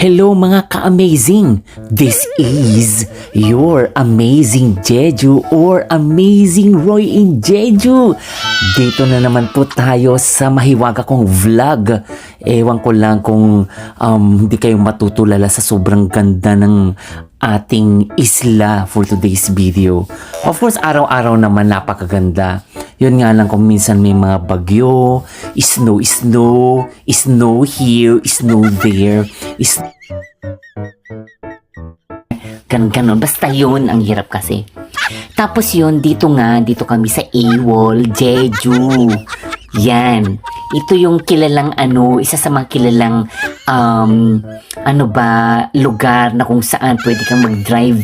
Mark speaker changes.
Speaker 1: Hello mga ka-amazing! This is your amazing Jeju or amazing Roy in Jeju. Dito na naman po tayo sa mahiwaga kong vlog. Ewan ko lang kung hindi kayo matutulala sa sobrang ganda ng ating isla for today's video. Of course, araw-araw naman napakaganda. Yun nga lang kung minsan may mga bagyo, snow here, snow there, ganon. Basta yun, ang hirap kasi. Tapos yun, dito kami sa AWOL, Jeju. Yan. Ito yung kilalang isa sa mga kilalang lugar na kung saan pwede kang mag-drive